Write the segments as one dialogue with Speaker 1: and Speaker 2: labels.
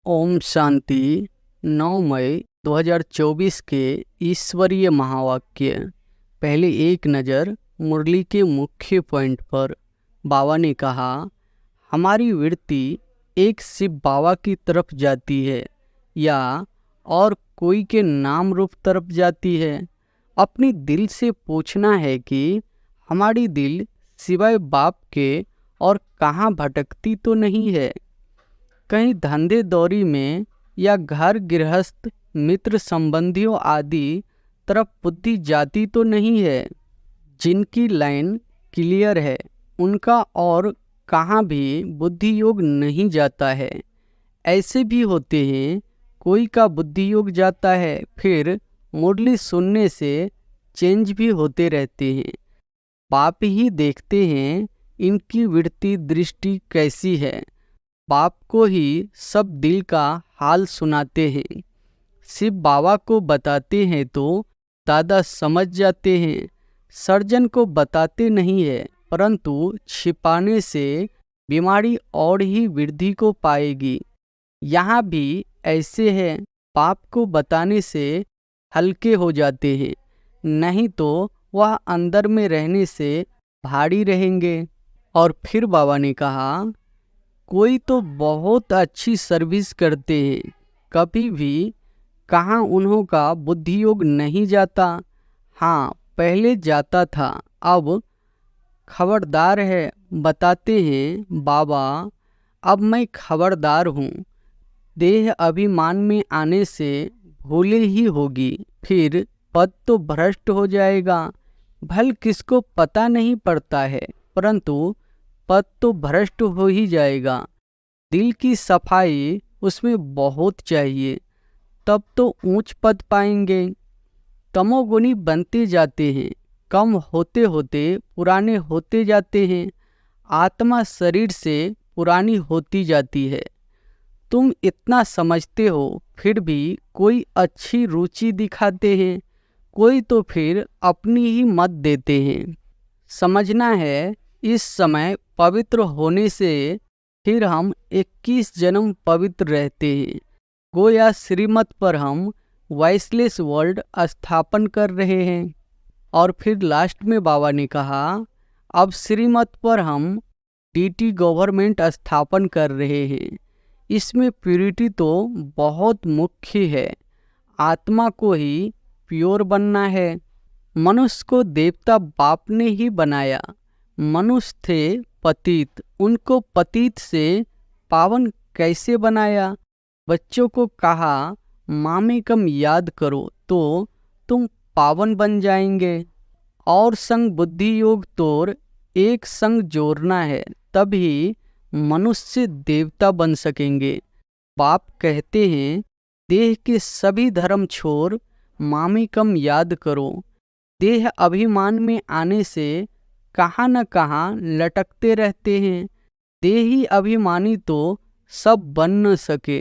Speaker 1: ओम शांति। 9 मई 2024 के ईश्वरीय महावाक्य। पहले एक नज़र मुरली के मुख्य पॉइंट पर। बाबा ने कहा, हमारी वृत्ति एक शिव बाबा की तरफ जाती है या और कोई के नाम रूप तरफ जाती है। अपनी दिल से पूछना है कि हमारी दिल सिवाय बाप के और कहाँ भटकती तो नहीं है। कहीं धंधे दौरी में या घर गृहस्थ मित्र संबंधियों आदि तरफ बुद्धि जाती तो नहीं है। जिनकी लाइन क्लियर है उनका और कहाँ भी बुद्धि योग नहीं जाता है। ऐसे भी होते हैं, कोई का बुद्धि योग जाता है, फिर मुरली सुनने से चेंज भी होते रहते हैं। बाप ही देखते हैं इनकी वृत्ति दृष्टि कैसी है। बाप को ही सब दिल का हाल सुनाते हैं। शिव बाबा को बताते हैं तो दादा समझ जाते हैं। सर्जन को बताते नहीं है, परंतु छिपाने से बीमारी और ही वृद्धि को पाएगी। यहाँ भी ऐसे है, बाप को बताने से हल्के हो जाते हैं, नहीं तो वह अंदर में रहने से भारी रहेंगे। और फिर बाबा ने कहा, कोई तो बहुत अच्छी सर्विस करते हैं, कभी भी कहाँ उन्हों का बुद्धि योग नहीं जाता। हाँ, पहले जाता था, अब खबरदार है। बताते हैं बाबा, अब मैं खबरदार हूँ। देह अभिमान में आने से भूले ही होगी, फिर पद तो भ्रष्ट हो जाएगा। भल किसको पता नहीं पड़ता है, परंतु पद तो भ्रष्ट हो ही जाएगा। दिल की सफाई उसमें बहुत चाहिए, तब तो ऊंच पद पाएंगे। तमोगुणी बनते जाते हैं, कम होते होते पुराने होते जाते हैं। आत्मा शरीर से पुरानी होती जाती है। तुम इतना समझते हो, फिर भी कोई अच्छी रुचि दिखाते हैं, कोई तो फिर अपनी ही मत देते हैं। समझना है, इस समय पवित्र होने से फिर हम 21 जन्म पवित्र रहते हैं। गोया श्रीमत पर हम वॉइसलेस वर्ल्ड स्थापन कर रहे हैं। और फिर लास्ट में बाबा ने कहा, अब श्रीमत पर हम डीटी गवर्नमेंट स्थापन कर रहे हैं। इसमें प्यूरिटी तो बहुत मुख्य है। आत्मा को ही प्योर बनना है। मनुष्य को देवता बाप ने ही बनाया। मनुष्य थे पतित, उनको पतित से पावन कैसे बनाया। बच्चों को कहा, मामे कम याद करो तो तुम पावन बन जाएंगे। और संग बुद्धि योग तोड़ एक संग जोड़ना है, तभी मनुष्य देवता बन सकेंगे। बाप कहते हैं, देह के सभी धर्म छोड़ मामे कम याद करो। देह अभिमान में आने से कहाँ न कहाँ लटकते रहते हैं। देही अभिमानी तो सब बन न सके।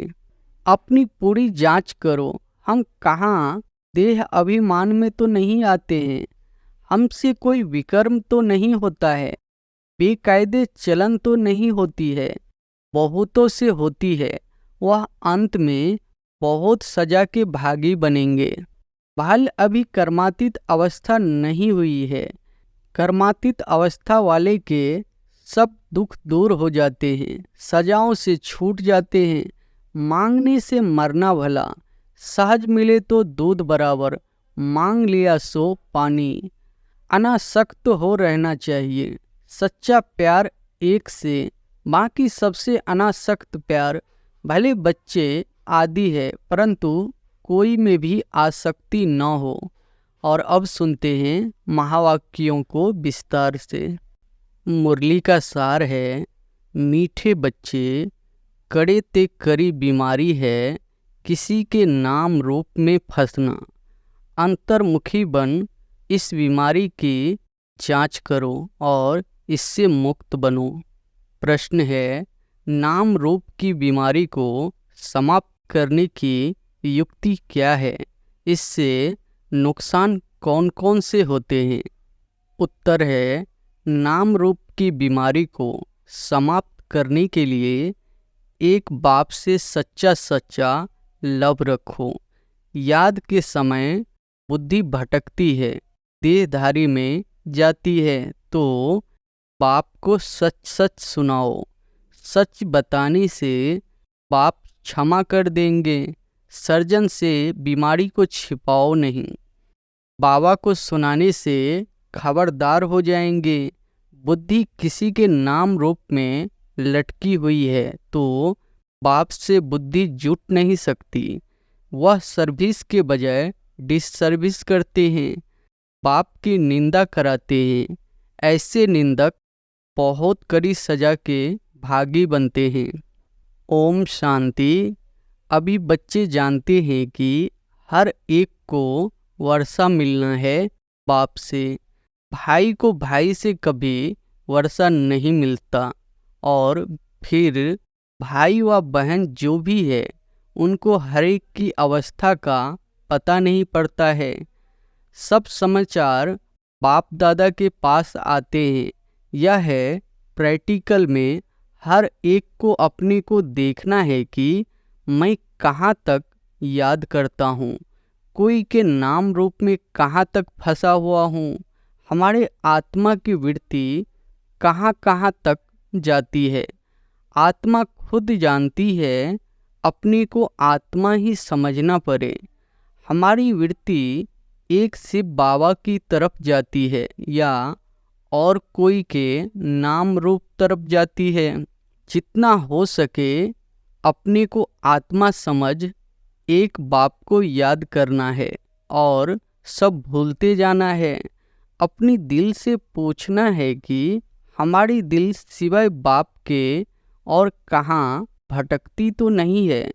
Speaker 1: अपनी पूरी जांच करो, हम कहाँ देह अभिमान में तो नहीं आते हैं। हमसे कोई विकर्म तो नहीं होता है, बेकायदे चलन तो नहीं होती है। बहुतों से होती है, वह अंत में बहुत सजा के भागी बनेंगे। भल अभी कर्मातीत अवस्था नहीं हुई है। कर्मातीत अवस्था वाले के सब दुख दूर हो जाते हैं, सजाओं से छूट जाते हैं। मांगने से मरना भला, सहज मिले तो दूध बराबर, मांग लिया सो पानी। अनासक्त हो रहना चाहिए। सच्चा प्यार एक से, बाकी सबसे अनासक्त प्यार। भले बच्चे आदि है, परंतु कोई में भी आसक्ति न हो। और अब सुनते हैं महावाक्यों को विस्तार से। मुरली का सार है, मीठे बच्चे, कड़े ते करी बीमारी है किसी के नाम रूप में फंसना। अंतर्मुखी बन इस बीमारी की जांच करो और इससे मुक्त बनो। प्रश्न है, नाम रूप की बीमारी को समाप्त करने की युक्ति क्या है? इससे नुकसान कौन कौन से होते हैं? उत्तर है, नाम रूप की बीमारी को समाप्त करने के लिए एक बाप से सच्चा सच्चा लव रखो। याद के समय बुद्धि भटकती है, देहधारी में जाती है, तो बाप को सच सच सुनाओ। सच बताने से बाप क्षमा कर देंगे। सर्जन से बीमारी को छिपाओ नहीं। बाबा को सुनाने से खबरदार हो जाएंगे। बुद्धि किसी के नाम रूप में लटकी हुई है तो बाप से बुद्धि जुट नहीं सकती। वह सर्विस के बजाय डिससर्विस करते हैं, बाप की निंदा कराते हैं। ऐसे निंदक बहुत कड़ी सजा के भागी बनते हैं। ओम शांति। अभी बच्चे जानते हैं कि हर एक को वर्षा मिलना है बाप से। भाई को भाई से कभी वर्षा नहीं मिलता, और फिर भाई व बहन जो भी है उनको हर एक की अवस्था का पता नहीं पड़ता है। सब समाचार बाप दादा के पास आते हैं। यह है प्रैक्टिकल में हर एक को अपने को देखना है कि मैं कहाँ तक याद करता हूँ, कोई के नाम रूप में कहाँ तक फंसा हुआ हूँ। हमारे आत्मा की वृत्ति कहाँ कहाँ तक जाती है। आत्मा खुद जानती है, अपने को आत्मा ही समझना पड़े। हमारी वृत्ति एक शिव बाबा की तरफ जाती है या और कोई के नाम रूप तरफ जाती है। जितना हो सके अपने को आत्मा समझ एक बाप को याद करना है और सब भूलते जाना है। अपनी दिल से पूछना है कि हमारी दिल सिवाय बाप के और कहाँ भटकती तो नहीं है।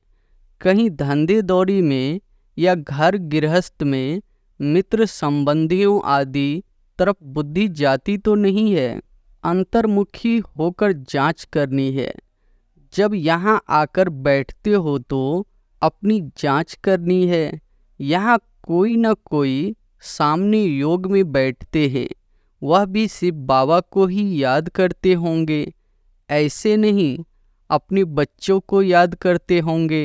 Speaker 1: कहीं धंधे दौड़ी में या घर गृहस्थ में मित्र संबंधियों आदि तरफ बुद्धि जाती तो नहीं है। अंतर्मुखी होकर जांच करनी है। जब यहाँ आकर बैठते हो तो अपनी जांच करनी है। यहाँ कोई न कोई सामने योग में बैठते हैं, वह भी शिव बाबा को ही याद करते होंगे। ऐसे नहीं अपने बच्चों को याद करते होंगे।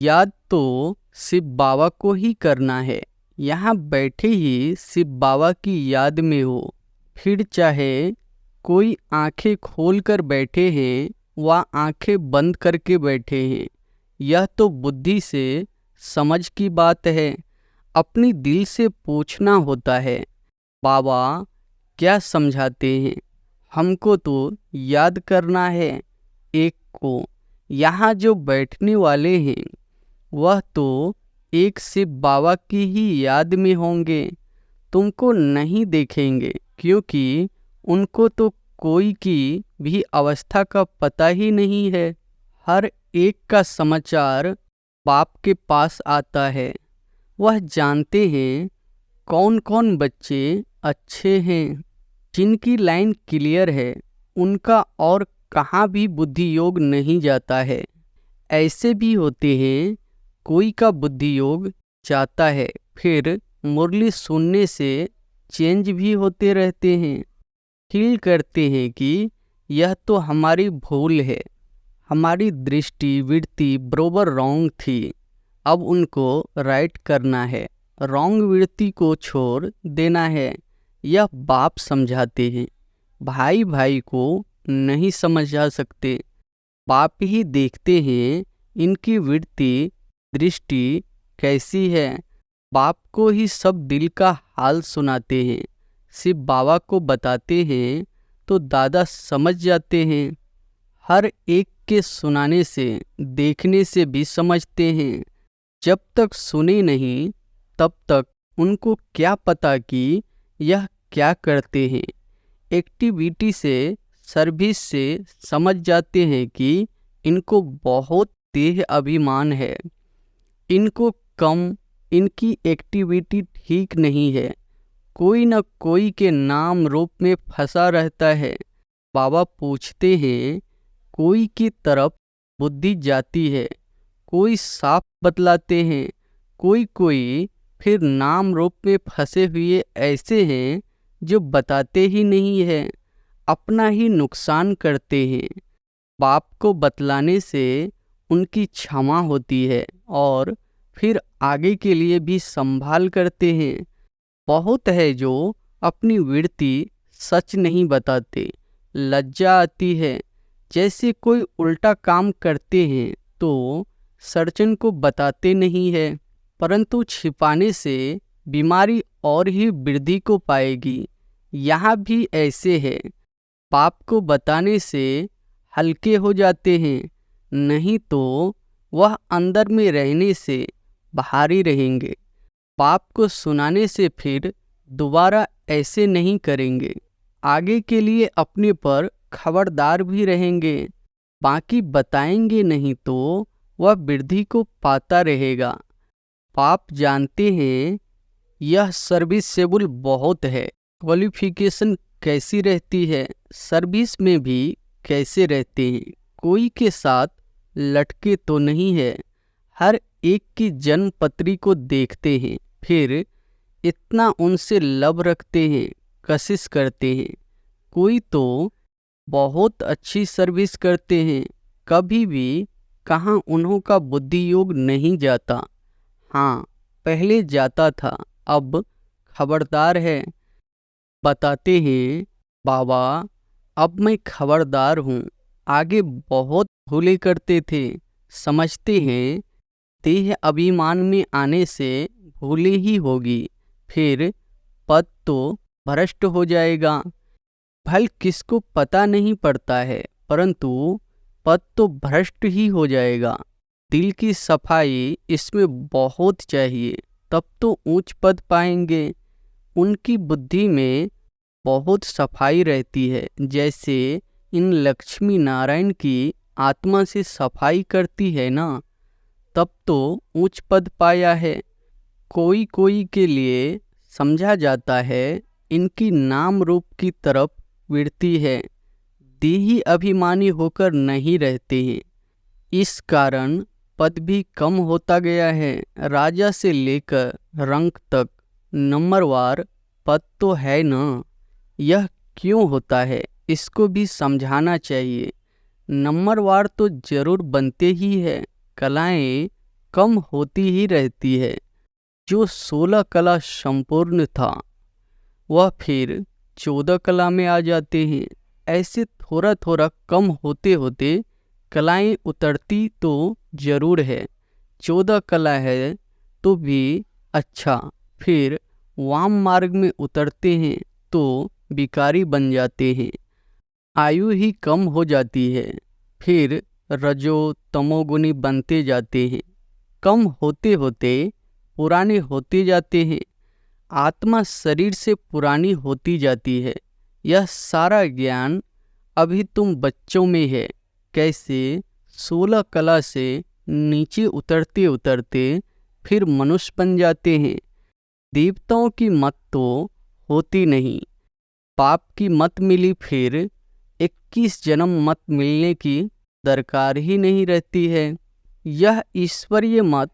Speaker 1: याद तो शिव बाबा को ही करना है। यहाँ बैठे ही शिव बाबा की याद में हो। फिर चाहे कोई आंखें खोल कर बैठे हैं व आंखें बंद करके बैठे हैं, यह तो बुद्धि से समझ की बात है। अपनी दिल से पूछना होता है, बाबा क्या समझाते हैं। हमको तो याद करना है एक को। यहाँ जो बैठने वाले हैं वह तो एक शिव बाबा की ही याद में होंगे। तुमको नहीं देखेंगे क्योंकि उनको तो कोई की भी अवस्था का पता ही नहीं है। हर एक का समाचार बाप के पास आता है। वह जानते हैं कौन कौन बच्चे अच्छे हैं, जिनकी लाइन क्लियर है, उनका और कहाँ भी बुद्धि योग नहीं जाता है। ऐसे भी होते हैं कोई का बुद्धि योग जाता है, फिर मुरली सुनने से चेंज भी होते रहते हैं। फील करते हैं कि यह तो हमारी भूल है, हमारी दृष्टि वृत्ति बरोबर रॉन्ग थी, अब उनको राइट करना है, रॉन्ग वृत्ति को छोड़ देना है। यह बाप समझाते हैं। भाई भाई को नहीं समझा सकते, बाप ही देखते हैं इनकी वृत्ति दृष्टि कैसी है। बाप को ही सब दिल का हाल सुनाते हैं। शिव बाबा को बताते हैं तो दादा समझ जाते हैं। हर एक के सुनाने से देखने से भी समझते हैं। जब तक सुने नहीं तब तक उनको क्या पता कि यह क्या करते हैं। एक्टिविटी से सर्विस से समझ जाते हैं कि इनको बहुत देह अभिमान है, इनको कम, इनकी एक्टिविटी ठीक नहीं है, कोई न कोई के नाम रूप में फंसा रहता है। बाबा पूछते हैं कोई की तरफ बुद्धि जाती है, कोई साफ बतलाते हैं, कोई फिर नाम रूप में फंसे हुए ऐसे हैं जो बताते ही नहीं हैं, अपना ही नुकसान करते हैं। बाप को बतलाने से उनकी क्षमा होती है और फिर आगे के लिए भी संभाल करते हैं। बहुत है जो अपनी वृत्ति सच नहीं बताते, लज्जा आती है। जैसे कोई उल्टा काम करते हैं तो सर्जन को बताते नहीं है, परंतु छिपाने से बीमारी और ही वृद्धि को पाएगी। यहाँ भी ऐसे है, पाप को बताने से हल्के हो जाते हैं, नहीं तो वह अंदर में रहने से भारी रहेंगे। पाप को सुनाने से फिर दोबारा ऐसे नहीं करेंगे। आगे के लिए अपने पर खबरदार भी रहेंगे, बाकी बताएंगे नहीं तो वह वृद्धि को पाता रहेगा। पाप जानते हैं यह सर्विसेबल बहुत है। क्वालिफिकेशन कैसी रहती है, सर्विस में भी कैसे रहते हैं। कोई के साथ लटके तो नहीं है, हर एक की जन्म पत्री को देखते हैं, फिर इतना उनसे लब रखते हैं, कशिश करते हैं। कोई तो बहुत अच्छी सर्विस करते हैं, कभी भी कहाँ उन्हों का बुद्धि योग नहीं जाता। हाँ, पहले जाता था, अब खबरदार है। बताते हैं, बाबा अब मैं खबरदार हूँ, आगे बहुत भूले करते थे। समझते हैं देह अभिमान में आने से भूले ही होगी, फिर पद तो भ्रष्ट हो जाएगा। भल किसको पता नहीं पड़ता है, परंतु पद तो भ्रष्ट ही हो जाएगा। दिल की सफाई इसमें बहुत चाहिए, तब तो ऊंच पद पाएंगे। उनकी बुद्धि में बहुत सफाई रहती है, जैसे इन लक्ष्मी नारायण की आत्मा से सफाई करती है ना, तब तो ऊंच पद पाया है। कोई कोई के लिए समझा जाता है इनकी नाम रूप की तरफ वृत्ति है, देही अभिमानी होकर नहीं रहते हैं। इस कारण पद भी कम होता गया है। राजा से लेकर रंक तक नंबरवार पद तो है न। यह क्यों होता है, इसको भी समझाना चाहिए। नंबरवार तो जरूर बनते ही है, कलाएं कम होती ही रहती है। जो 16 कला संपूर्ण था वह फिर 14 कला में आ जाते हैं। ऐसे थोड़ा थोड़ा कम होते होते कलाएं उतरती तो जरूर है। 14 कला है तो भी अच्छा, फिर वाम मार्ग में उतरते हैं तो विकारी बन जाते हैं। आयु ही कम हो जाती है, फिर रजो तमोगुनी बनते जाते हैं। कम होते होते पुराने होते जाते हैं। आत्मा शरीर से पुरानी होती जाती है। यह सारा ज्ञान अभी तुम बच्चों में है। कैसे 16 कला से नीचे उतरते उतरते फिर मनुष्य बन जाते हैं। देवताओं की मत तो होती नहीं, पाप की मत मिली, फिर 21 जन्म मत मिलने की दरकार ही नहीं रहती है। यह ईश्वरीय मत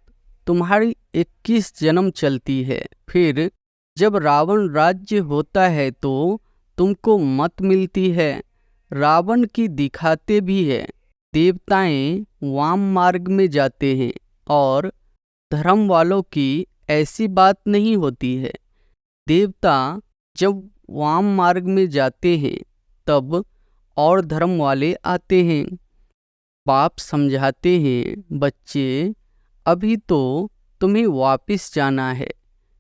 Speaker 1: तुम्हारी 21 जन्म चलती है। फिर जब रावण राज्य होता है तो तुमको मत मिलती है। रावण की दिखाते भी है। देवताएं वाम मार्ग में जाते हैं और धर्म वालों की ऐसी बात नहीं होती है। देवता जब वाम मार्ग में जाते हैं तब और धर्म वाले आते हैं। बाप समझाते हैं, बच्चे अभी तो तुम्हें वापस जाना है।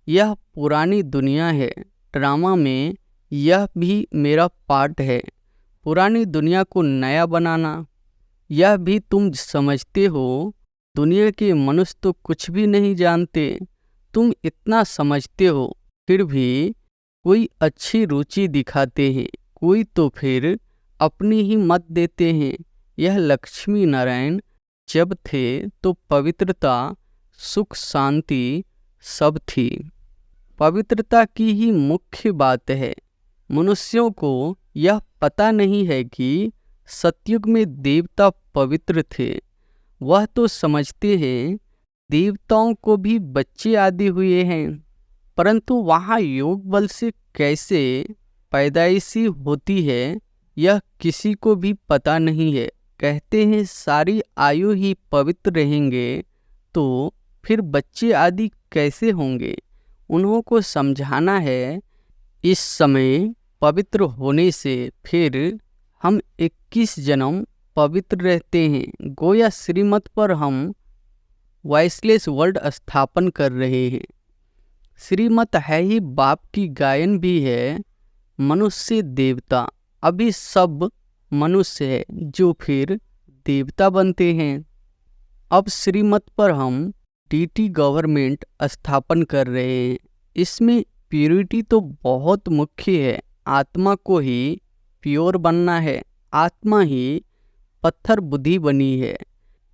Speaker 1: यह पुरानी दुनिया है, ड्रामा में यह भी मेरा पार्ट है। पुरानी दुनिया को नया बनाना, यह भी तुम समझते हो। दुनिया के मनुष्य तो कुछ भी नहीं जानते, तुम इतना समझते हो, फिर भी कोई अच्छी रुचि दिखाते हैं, कोई तो फिर अपनी ही मत देते हैं। यह लक्ष्मी नारायण जब थे तो पवित्रता, सुख, शांति सब थी। पवित्रता की ही मुख्य बात है। मनुष्यों को यह पता नहीं है कि सतयुग में देवता पवित्र थे। वह तो समझते हैं देवताओं को भी बच्चे आदि हुए हैं, परंतु वहाँ योग बल से कैसे पैदाइशी होती है यह किसी को भी पता नहीं है। कहते हैं सारी आयु ही पवित्र रहेंगे तो फिर बच्चे आदि कैसे होंगे। उन्हों को समझाना है इस समय पवित्र होने से फिर हम 21 जन्म पवित्र रहते हैं। गोया श्रीमत पर हम वॉइसलेस वर्ल्ड स्थापन कर रहे हैं। श्रीमत है ही बाप की गायन भी है, मनुष्य देवता। अभी सब मनुष्य है जो फिर देवता बनते हैं। अब श्रीमत पर हम डीटी गवर्नमेंट स्थापन कर रहे हैं। इसमें प्योरिटी तो बहुत मुख्य है। आत्मा को ही प्योर बनना है। आत्मा ही पत्थर बुद्धि बनी है।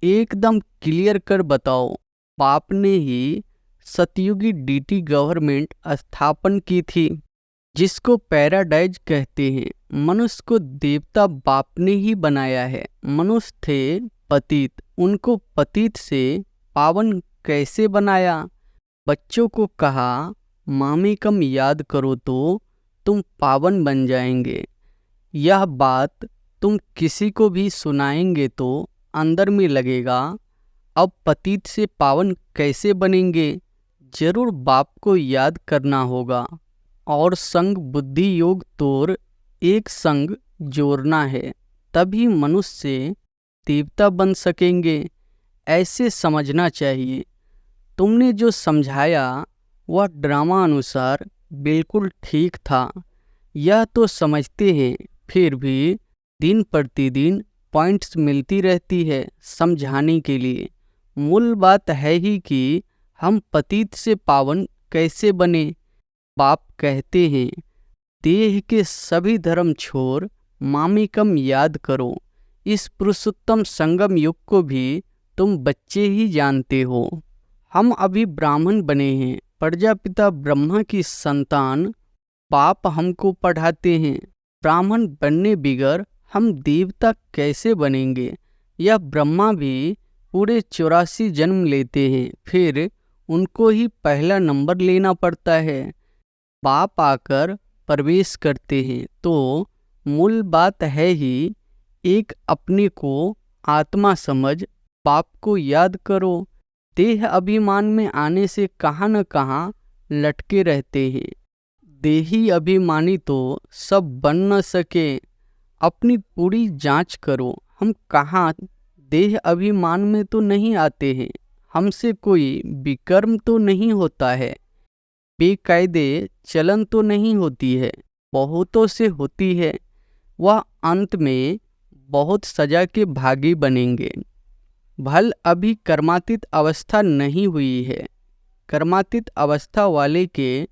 Speaker 1: एकदम क्लियर कर बताओ, बाप ने ही सतयुगी डीटी गवर्नमेंट स्थापन की थी जिसको पैराडाइज कहते हैं। मनुष्य को देवता बाप ने ही बनाया है। मनुष्य थे पतित, उनको पतित से पावन कैसे बनाया। बच्चों को कहा मामी कम याद करो तो तुम पावन बन जाएंगे। यह बात तुम किसी को भी सुनाएंगे तो अंदर में लगेगा अब पतित से पावन कैसे बनेंगे। जरूर बाप को याद करना होगा और संग बुद्धि योग तोड़ एक संग जोड़ना है, तभी मनुष्य से देवता बन सकेंगे। ऐसे समझना चाहिए। तुमने जो समझाया वह ड्रामा अनुसार बिल्कुल ठीक था। यह तो समझते हैं, फिर भी दिन प्रतिदिन पॉइंट्स मिलती रहती है समझाने के लिए। मूल बात है ही कि हम पतित से पावन कैसे बने। बाप कहते हैं देह के सभी धर्म छोड़ मामी कम याद करो। इस पुरुषोत्तम संगम युग को भी तुम बच्चे ही जानते हो। हम अभी ब्राह्मण बने हैं, प्रजापिता ब्रह्मा की संतान। बाप हमको पढ़ाते हैं ब्राह्मण बनने बिगर हम देवता कैसे बनेंगे। यह ब्रह्मा भी पूरे 84 जन्म लेते हैं, फिर उनको ही पहला नंबर लेना पड़ता है। बाप आकर प्रवेश करते हैं। तो मूल बात है ही एक अपने को आत्मा समझ बाप को याद करो। देह अभिमान में आने से कहाँ न कहाँ लटके रहते हैं। देही अभिमानी तो सब बन न सके। अपनी पूरी जांच करो, हम कहाँ देह अभिमान में तो नहीं आते हैं। हमसे कोई विकर्म तो नहीं होता है, बेकायदे चलन तो नहीं होती है। बहुतों से होती है। वह अंत में बहुत सजा के भागी बनेंगे। भल अभी कर्मातीत अवस्था नहीं हुई है। कर्मातीत अवस्था वाले के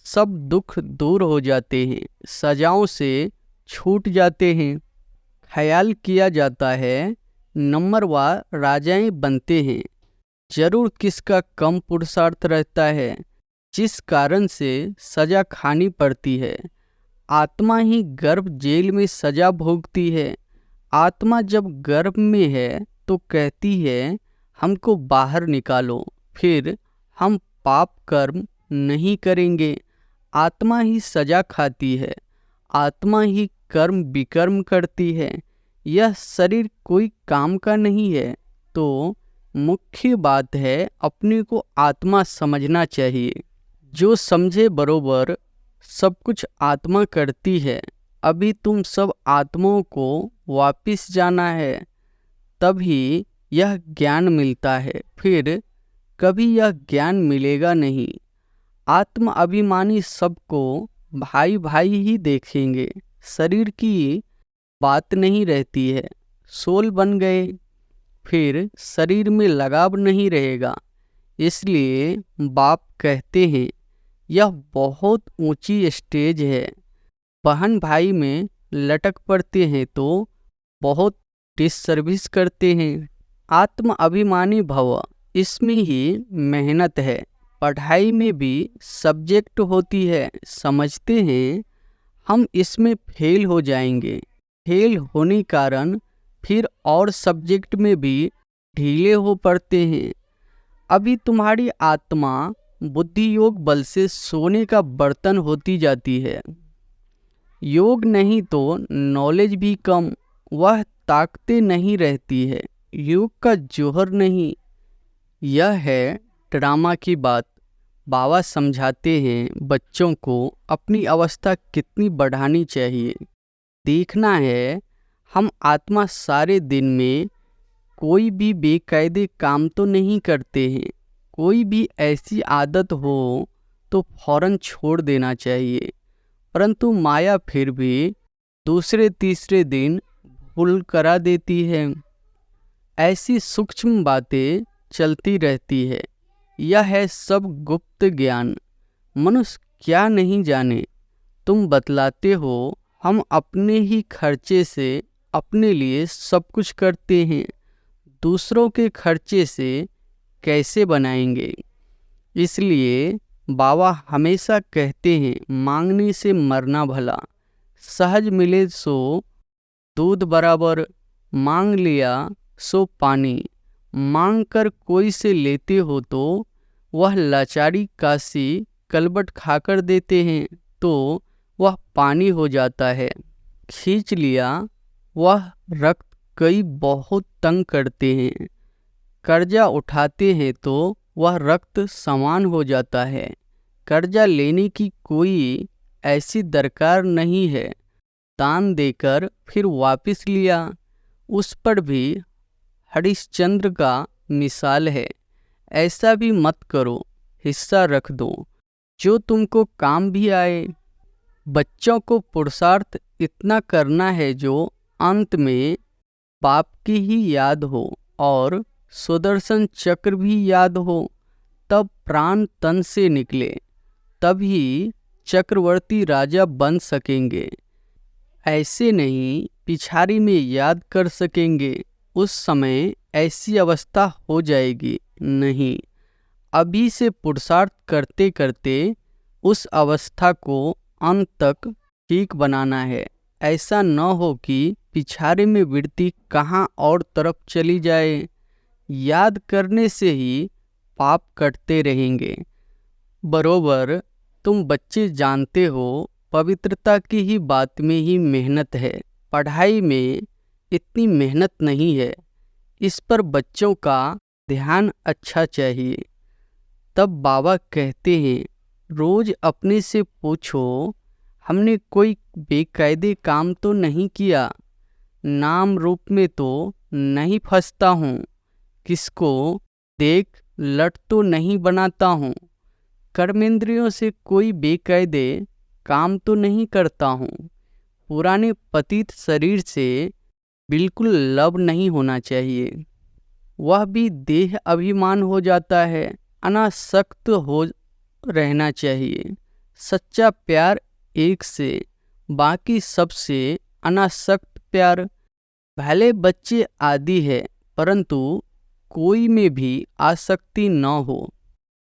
Speaker 1: सब दुख दूर हो जाते हैं, सजाओं से छूट जाते हैं। ख्याल किया जाता है नंबरवार राजाएं बनते हैं। जरूर किसका कम पुरुषार्थ रहता है जिस कारण से सजा खानी पड़ती है। आत्मा ही गर्भ जेल में सजा भोगती है। आत्मा जब गर्भ में है तो कहती है हमको बाहर निकालो, फिर हम पाप कर्म नहीं करेंगे। आत्मा ही सजा खाती है। आत्मा ही कर्म विकर्म करती है। यह शरीर कोई काम का नहीं है। तो मुख्य बात है अपने को आत्मा समझना चाहिए। जो समझे बरोबर सब कुछ आत्मा करती है। अभी तुम सब आत्माओं को वापिस जाना है, तभी यह ज्ञान मिलता है। फिर कभी यह ज्ञान मिलेगा नहीं। आत्म अभिमानी सबको भाई भाई ही देखेंगे। शरीर की बात नहीं रहती है। सोल बन गए, फिर शरीर में लगाव नहीं रहेगा। इसलिए बाप कहते हैं यह बहुत ऊंची स्टेज है। बहन भाई में लटक पड़ते हैं तो बहुत डिससर्विस करते हैं। आत्म अभिमानी भव, इसमें ही मेहनत है। पढ़ाई में भी सब्जेक्ट होती है। समझते हैं हम इसमें फेल हो जाएंगे। फेल होने कारण फिर और सब्जेक्ट में भी ढीले हो पड़ते हैं। अभी तुम्हारी आत्मा बुद्धि योग बल से सोने का बर्तन होती जाती है। योग नहीं तो नॉलेज भी कम। वह ताकतें नहीं रहती है, युग का जौहर नहीं। यह है ड्रामा की बात। बाबा समझाते हैं बच्चों को अपनी अवस्था कितनी बढ़ानी चाहिए। देखना है हम आत्मा सारे दिन में कोई भी बेकायदे काम तो नहीं करते हैं। कोई भी ऐसी आदत हो तो फौरन छोड़ देना चाहिए, परंतु माया फिर भी दूसरे तीसरे दिन भूल करा देती है। ऐसी सूक्ष्म बातें चलती रहती है। यह है सब गुप्त ज्ञान। मनुष्य क्या नहीं जाने। तुम बतलाते हो हम अपने ही खर्चे से अपने लिए सब कुछ करते हैं, दूसरों के खर्चे से कैसे बनाएंगे। इसलिए बाबा हमेशा कहते हैं मांगने से मरना भला। सहज मिले सो दूध बराबर, मांग लिया सो पानी। मांग कर कोई से लेते हो तो वह लाचारी काशी कलबट खाकर देते हैं तो वह पानी हो जाता है। खींच लिया वह रक्त कई बहुत तंग करते हैं। कर्जा उठाते हैं तो वह रक्त समान हो जाता है। कर्जा लेने की कोई ऐसी दरकार नहीं है। दान देकर फिर वापस लिया, उस पर भी हरिश्चंद्र का मिसाल है। ऐसा भी मत करो, हिस्सा रख दो जो तुमको काम भी आए। बच्चों को पुरुषार्थ इतना करना है जो अंत में बाप की ही याद हो और सुदर्शन चक्र भी याद हो। तब प्राण तन से निकले, तभी चक्रवर्ती राजा बन सकेंगे। ऐसे नहीं पिछाड़ी में याद कर सकेंगे, उस समय ऐसी अवस्था हो जाएगी। नहीं, अभी से पुरुषार्थ करते करते उस अवस्था को अंत तक ठीक बनाना है। ऐसा न हो कि पिछाड़े में वृत्ति कहाँ और तरफ चली जाए। याद करने से ही पाप कटते रहेंगे। बरोबर तुम बच्चे जानते हो पवित्रता की ही बात में ही मेहनत है, पढ़ाई में इतनी मेहनत नहीं है। इस पर बच्चों का ध्यान अच्छा चाहिए। तब बाबा कहते हैं रोज अपने से पूछो हमने कोई बेकायदे काम तो नहीं किया, नाम रूप में तो नहीं फंसता हूँ, किसको देख लट तो नहीं बनाता हूँ, कर्मेंद्रियों से कोई बेकायदे काम तो नहीं करता हूँ, पुराने पतित शरीर से बिल्कुल लब नहीं होना चाहिए। वह भी देह अभिमान हो जाता है। अनासक्त हो रहना चाहिए। सच्चा प्यार एक से, बाकी सबसे अनासक्त प्यार। भले बच्चे आदि है, परंतु कोई में भी आसक्ति न हो।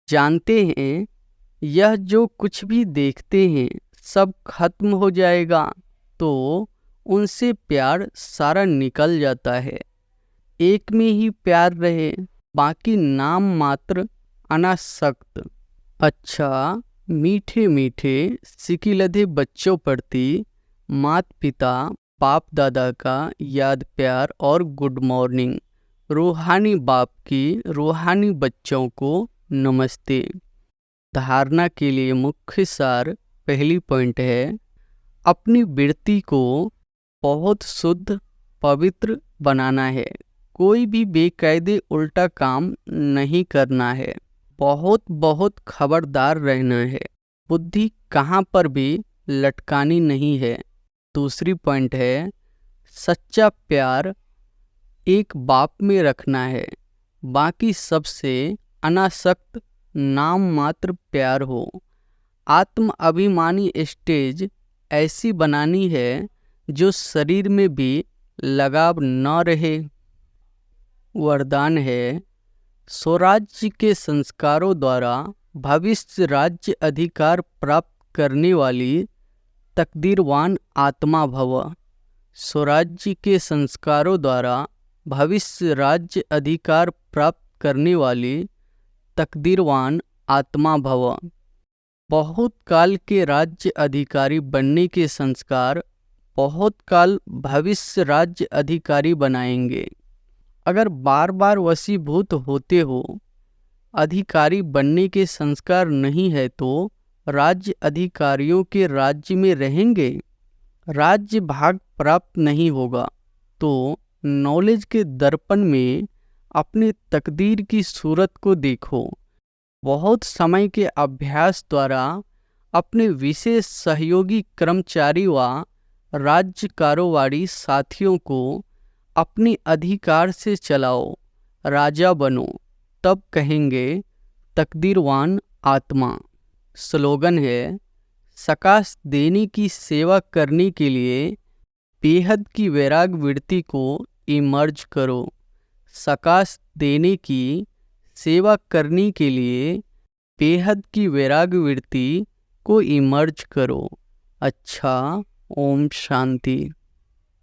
Speaker 1: जानते हैं यह जो कुछ भी देखते हैं सब खत्म हो जाएगा, तो उनसे प्यार सारा निकल जाता है। एक में ही प्यार रहे, बाकी नाम मात्र अनासक्त। अच्छा, मीठे मीठे सिकिलधे बच्चों प्रति माता पिता बाप दादा का याद प्यार और गुड मॉर्निंग। रूहानी बाप की रूहानी बच्चों को नमस्ते। धारणा के लिए मुख्य सार पहली पॉइंट है अपनी वृत्ति को बहुत शुद्ध पवित्र बनाना है। कोई भी बेकायदे उल्टा काम नहीं करना है। बहुत बहुत खबरदार रहना है। बुद्धि कहाँ पर भी लटकानी नहीं है। दूसरी पॉइंट है सच्चा प्यार एक बाप में रखना है, बाकी सबसे अनासक्त नाम मात्र प्यार हो। आत्म अभिमानी स्टेज ऐसी बनानी है जो शरीर में भी लगाव न रहे। वरदान है स्वराज्य के संस्कारों द्वारा भविष्य राज्य अधिकार प्राप्त करने वाली तकदीरवान आत्मा भव। स्वराज्य के संस्कारों द्वारा भविष्य राज्य अधिकार प्राप्त करने वाली तकदीरवान आत्मा भव। बहुत काल के राज्य अधिकारी बनने के संस्कार बहुत काल भविष्य राज्य अधिकारी बनाएंगे। अगर बार बार वशीभूत होते हो, अधिकारी बनने के संस्कार नहीं है तो राज्य अधिकारियों के राज्य में रहेंगे, राज्य भाग प्राप्त नहीं होगा। तो नॉलेज के दर्पण में अपनी तकदीर की सूरत को देखो। बहुत समय के अभ्यास द्वारा अपने विशेष सहयोगी कर्मचारी व राज्य कारोबारी साथियों को अपने अधिकार से चलाओ, राजा बनो, तब कहेंगे तकदीरवान आत्मा। स्लोगन है, सकाश देने की सेवा करने के लिए बेहद की वैराग वृत्ति को इमर्ज करो। सकाश देने की सेवा करने के लिए बेहद की वैराग वृत्ति को इमर्ज करो। अच्छा, ओम शांति।